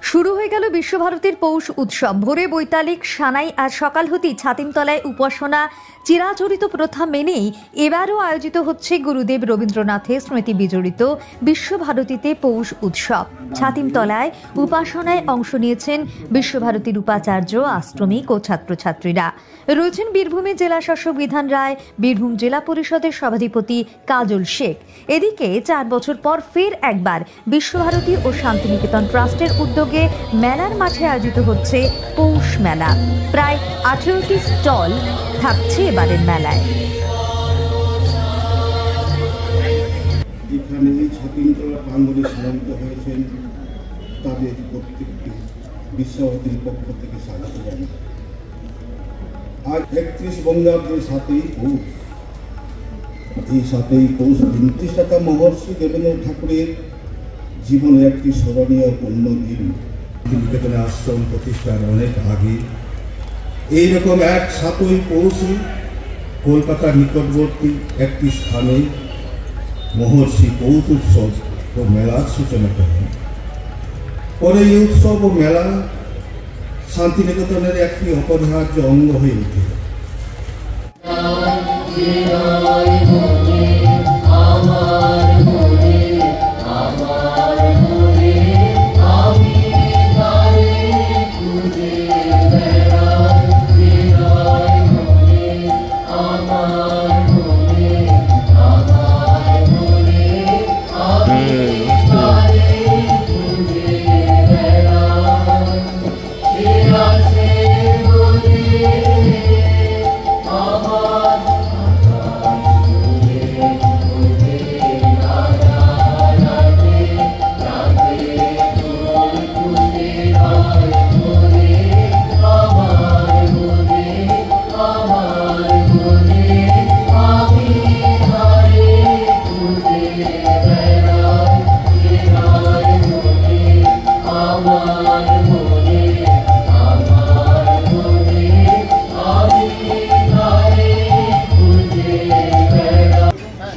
শুরু হয়ে গেল বিশ্বভারতীর পৌষ উৎসব। ভোরে বৈতালিক সানাই আজ সকাল হতেই ছাতিমতলায় উপাসনা চিরাচরিত প্রথা মেনেই এবারও আয়োজিত হচ্ছে গুরুদেব রবীন্দ্রনাথের স্মৃতি বিজড়িত বিশ্বভারতীতে পৌষ উৎসব। ছাতিমতলায় উপাসনায় অংশ নিয়েছেন বিশ্বভারতীর উপাচার্য, আশ্রমিক ও ছাত্রছাত্রীরা। রয়েছেন বীরভূমের জেলা শাসক বিধান রায়, বীরভূম জেলা পরিষদের সভাধিপতি কাজল শেখ। এদিকে 4 বছর পর ফের একবার বিশ্বভারতী ও শান্তিনিকেতন ট্রাস্টের উদ্যোগে মেলার মাঠে আয়োজিত হচ্ছে পৌষ মেলা। প্রায় 18টি স্টল থাকছে এবারের মেলায়। এখানে ছাতিমতলা প্রাঙ্গণে সমবেত হয়েছেন তাদের প্রত্যেকটি বিশ্বভারতীর পক্ষ থেকে স্বাগত জানাই। আজ 31 বঙ্গাব্দের 7ই পৌষ। এই 7ই পৌষ প্রতিষ্ঠাতা মহর্ষি দেবেন্দ্র ঠাকুরের জীবনের একটি স্মরণীয় পূর্ণ দিন। নিকেতনে আশ্রম প্রতিষ্ঠার অনেক আগে এইরকম এক 7ই পৌষে কলকাতার নিকটবর্তী একটি স্থানে মহর্ষি পৌষ উৎসব ও মেলার সূচনা করেন। পরে এই উৎসব ও মেলা শান্তিনিকেতনের একটি অপরিহার্য অঙ্গ হয়ে ওঠে।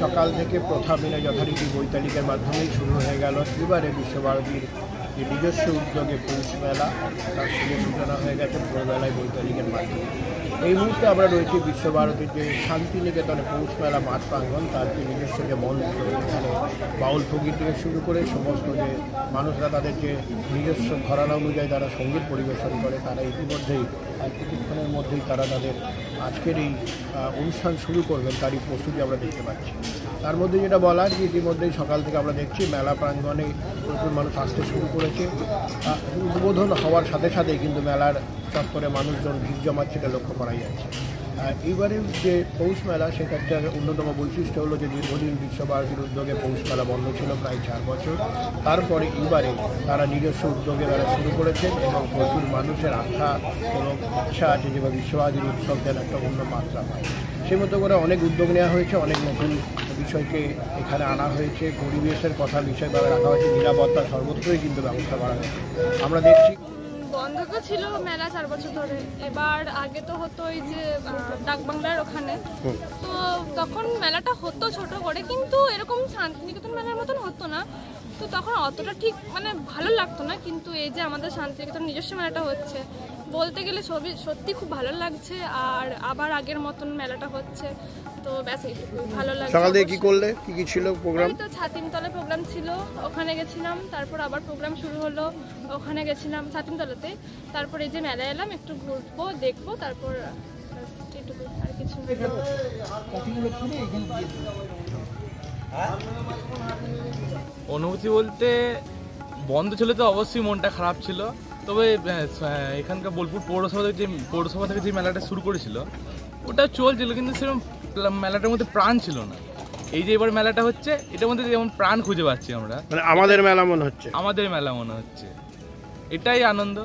সকাল থেকে প্রথা মেনে যথারীতি বৈতালিকের মাধ্যমেই শুরু হয়ে গেল এবারে বিশ্বভারতীর যে নিজস্ব উদ্যোগে পৌষ মেলা, তার শুভ সূচনা হয়ে গেছে ভোরবেলায় বৈতালিকের মাধ্যমে। এই মুহূর্তে আমরা রয়েছি বিশ্বভারতীর যে শান্তিনিকেতনে পৌষ মেলা মাঠ প্রাঙ্গণ, তার যে নিজস্ব যে মঞ্চ, এখানে বাউল সঙ্গীত থেকে শুরু করে সমস্ত যে মানুষরা তাদের যে নিজস্ব ঘরানা অনুযায়ী তারা সঙ্গীত পরিবেশন করে, তারা ইতিমধ্যেই কিছুক্ষণের মধ্যেই তারা তাদের আজকের এই অনুষ্ঠান শুরু করবেন, তারই প্রস্তুতি আমরা দেখতে পাচ্ছি। তার মধ্যে যেটা বলার যে ইতিমধ্যেই সকাল থেকে আমরা দেখছি মেলা প্রাঙ্গণে প্রচুর মানুষ আসতে শুরু করেছে। উদ্বোধন হওয়ার সাথে সাথেই কিন্তু মেলার চত্বরে মানুষজন ভিড় জমাচ্ছে, সেটা লক্ষ্য করা যাচ্ছে। এইবারে যে পৌষ মেলা, সেটা একটা অন্যতম বৈশিষ্ট্য হলো যে দীর্ঘদিন বিশ্বভারতীর উদ্যোগে পৌষ মেলা বন্ধ ছিল প্রায় 4 বছর। তারপরে এবারে তারা নিজস্ব উদ্যোগে তারা শুরু করেছেন এবং প্রচুর মানুষের আশা এবং ইচ্ছা আছে যে বিশ্বভারতীর উৎসব যেন একটা অন্য মাত্রা পায়। সে মতো করে অনেক উদ্যোগ নেওয়া হয়েছে, অনেক নতুন বিষয়কে এখানে আনা হয়েছে, পরিবেশের কথা বিষয়ভাবে রাখা হয়েছে, নিরাপত্তা সর্বত্রই কিন্তু ব্যবস্থা করা হয়েছে। আমরা দেখছি বন্ধ তো ছিল মেলা 4 বছর ধরে। এবার আগে তো হতো ওই যে ডাকবাংলার ওখানে, তো তখন মেলাটা হতো ছোট করে, কিন্তু এরকম শান্তিনিকেতন মেলার মতন হতো না। তো তখন অতটা ঠিক ভালো লাগতো না, কিন্তু এই যে আমাদের শান্তিনিকেতন নিজস্ব মেলাটা হচ্ছে, বলতে গেলে সত্যি খুব ভালো লাগছে। আর আবার আগের মতন মেলাটা হচ্ছে, তো ব্যাস এইটুকুই ভালো লাগছে। সকাল থেকে কি করলে, কি ছিল প্রোগ্রাম? তো ছাতিমতলায় প্রোগ্রাম ছিল, ওখানে গেছিলাম। তারপর আবার প্রোগ্রাম শুরু হলো, ওখানে গেছিলাম ছাতিমতলাতে। তারপর এই যে মেলায় এলাম, একটু ঘুরবো, দেখবো, তারপর এইটুকু, আর কিছু। অনুভূতি বলতে বন্ধ ছিল তো অবশ্যই মনটা খারাপ ছিল, তবে এখানকার বোলপুর পৌরসভা থেকে যে মেলাটা শুরু করেছিল ওটা চলছিল, কিন্তু সেরকম মেলাটার মধ্যে প্রাণ ছিল না। এই যে এবার মেলাটা হচ্ছে, এটার মধ্যে যেমন প্রাণ খুঁজে পাচ্ছি আমরা, আমাদের মেলা মনে হচ্ছে, আমাদের মেলা মনে হচ্ছে, এটাই আনন্দ।